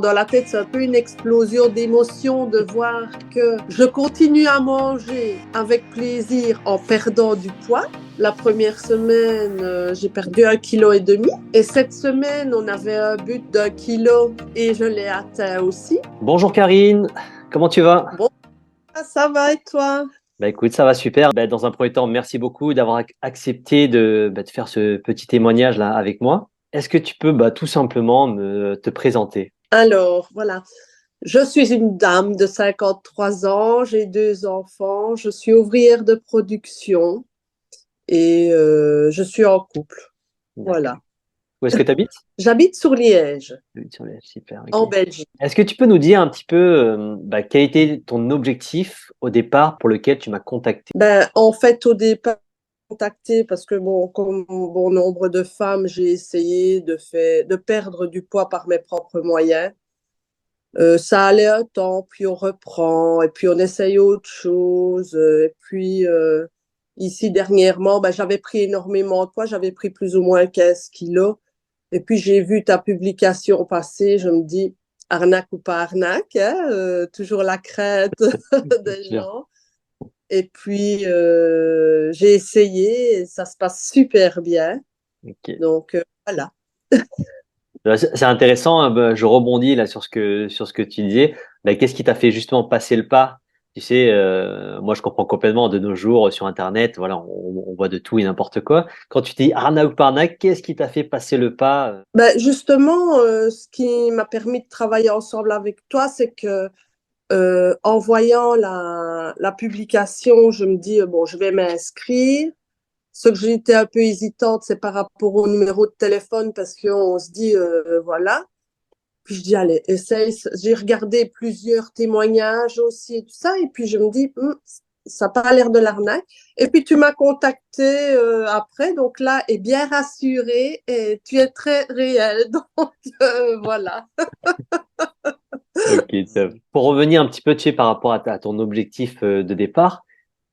Dans la tête, c'est un peu une explosion d'émotions de voir que je continue à manger avec plaisir en perdant du poids. La première semaine, j'ai perdu 1,5 kg. Et cette semaine, on avait un but d'1 kg et je l'ai atteint aussi. Bonjour Karine, comment tu vas? Bon, ça va et toi? Bah écoute, ça va super. Bah, dans un premier temps, merci beaucoup d'avoir accepté de faire ce petit témoignage là avec moi. Est-ce que tu peux tout simplement te présenter? Alors, voilà. Je suis une dame de 53 ans, j'ai 2 enfants, je suis ouvrière de production et je suis en couple. D'accord. Voilà. Où est-ce que tu habites? J'habite sur Liège, Super, ok. en Belgique. Est-ce que tu peux nous dire un petit peu quel était ton objectif au départ pour lequel tu m'as contacté? En fait, au départ, contacté parce que, bon, comme bon nombre de femmes, j'ai essayé de perdre du poids par mes propres moyens. Ça allait un temps, puis on reprend, et puis on essaye autre chose. Et puis, ici, dernièrement, j'avais pris énormément de poids, j'avais pris plus ou moins 15 kilos. Et puis, j'ai vu ta publication passer, je me dis, arnaque ou pas arnaque, hein, toujours la crainte C'est des sûr. gens. Et puis, j'ai essayé et ça se passe super bien. Ok. Donc, voilà. C'est intéressant, hein, je rebondis là sur ce que tu disais. Qu'est-ce qui t'a fait justement passer le pas? Tu sais, moi je comprends complètement de nos jours sur Internet, voilà, on voit de tout et n'importe quoi. Quand tu dis arnaque ou pas arnaque, qu'est-ce qui t'a fait passer le pas? Justement, ce qui m'a permis de travailler ensemble avec toi, c'est que en voyant la publication, je me dis, bon, je vais m'inscrire. Ce que j'étais un peu hésitante, c'est par rapport au numéro de téléphone parce qu'on se dit, voilà. Puis je dis, allez, essaye. J'ai regardé plusieurs témoignages aussi et tout ça. Et puis je me dis, ça n'a pas l'air de l'arnaque. Et puis tu m'as contacté après. Donc là, est bien rassurée et tu es très réelle. Donc voilà. Ok, top. Pour revenir un petit peu, tu sais, par rapport à ton objectif de départ,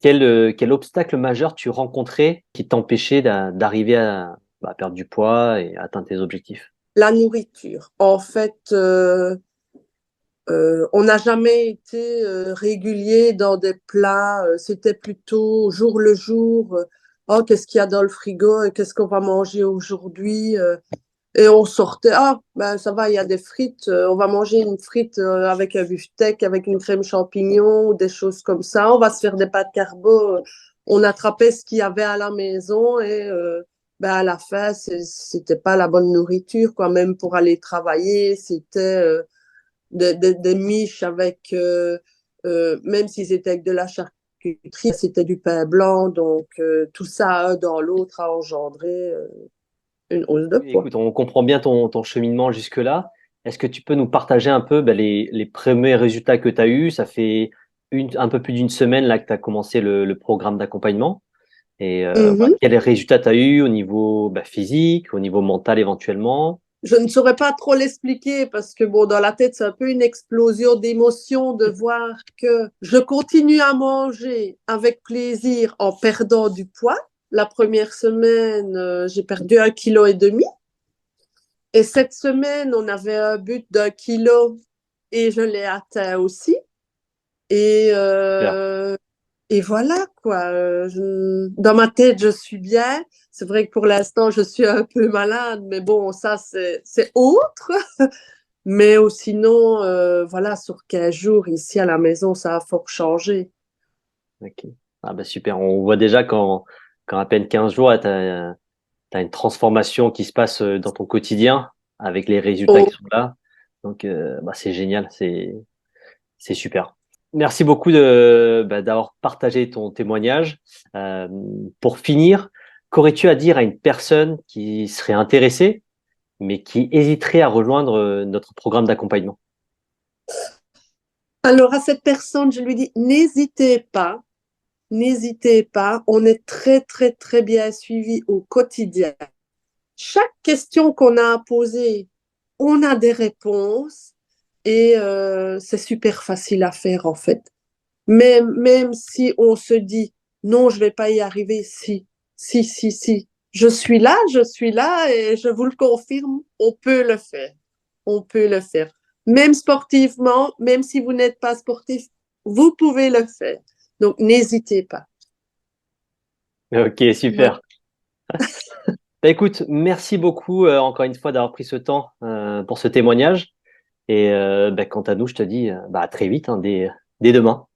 quel obstacle majeur tu rencontrais qui t'empêchait d'arriver à perdre du poids et à atteindre tes objectifs? La nourriture. En fait, on n'a jamais été régulier dans des plats. C'était plutôt jour le jour. Oh, qu'est-ce qu'il y a dans le frigo et qu'est-ce qu'on va manger aujourd'hui? Et on sortait. Ah, ben ça va, il y a des frites. On va manger une frite avec un beefsteak, avec une crème champignon ou des choses comme ça. On va se faire des pâtes carbo. On attrapait ce qu'il y avait à la maison et à la fin, c'était pas la bonne nourriture, quoi. Même pour aller travailler, c'était des miches avec, même s'ils étaient avec de la charcuterie, c'était du pain blanc. Donc, tout ça, un dans l'autre, a engendré une hausse de poids. Écoute, on comprend bien ton cheminement jusque-là. Est-ce que tu peux nous partager un peu les premiers résultats que tu as eus? Ça fait un peu plus d'une semaine là que tu as commencé le programme d'accompagnement. Et Mhm. quels résultats tu as eu au niveau physique, au niveau mental éventuellement? Je ne saurais pas trop l'expliquer parce que, bon, dans la tête, c'est un peu une explosion d'émotions de voir que je continue à manger avec plaisir en perdant du poids. La première semaine, j'ai perdu 1,5 kg. Et cette semaine, on avait un but d'1 kg et je l'ai atteint aussi. Et, Super. euh, et voilà, quoi. Dans ma tête, je suis bien. C'est vrai que pour l'instant, je suis un peu malade, mais bon, ça, c'est autre. Mais sinon, voilà, sur 15 jours, ici à la maison, ça a fort changé. Ok. Ah super. On voit déjà quand à peine 15 jours, tu as une transformation qui se passe dans ton quotidien avec les résultats Oh, qui sont là. Donc, c'est génial, c'est super. Merci beaucoup d'avoir partagé ton témoignage. Euh, pour finir, qu'aurais-tu à dire à une personne qui serait intéressée, mais qui hésiterait à rejoindre notre programme d'accompagnement? alors, à cette personne, je lui dis, n'hésitez pas. N'hésitez pas, on est très, très, très bien suivi au quotidien. Chaque question qu'on a à poser, on a des réponses et c'est super facile à faire en fait. Même si on se dit non, je vais pas y arriver, si, si, si, si. Je suis là et je vous le confirme, on peut le faire. On peut le faire. même sportivement, même si vous n'êtes pas sportif, vous pouvez le faire. Donc, n'hésitez pas. Ok, Voilà. super. Bah, écoute, merci beaucoup encore une fois d'avoir pris ce temps pour ce témoignage. Et bah, quant à nous, je te dis bah, à très vite, hein, dès demain.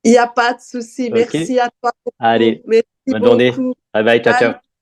Il n'y a pas de souci. Ok? Merci à toi beaucoup. Allez, Merci bonne journée. beaucoup. Bye bye, ciao, ciao. Bye.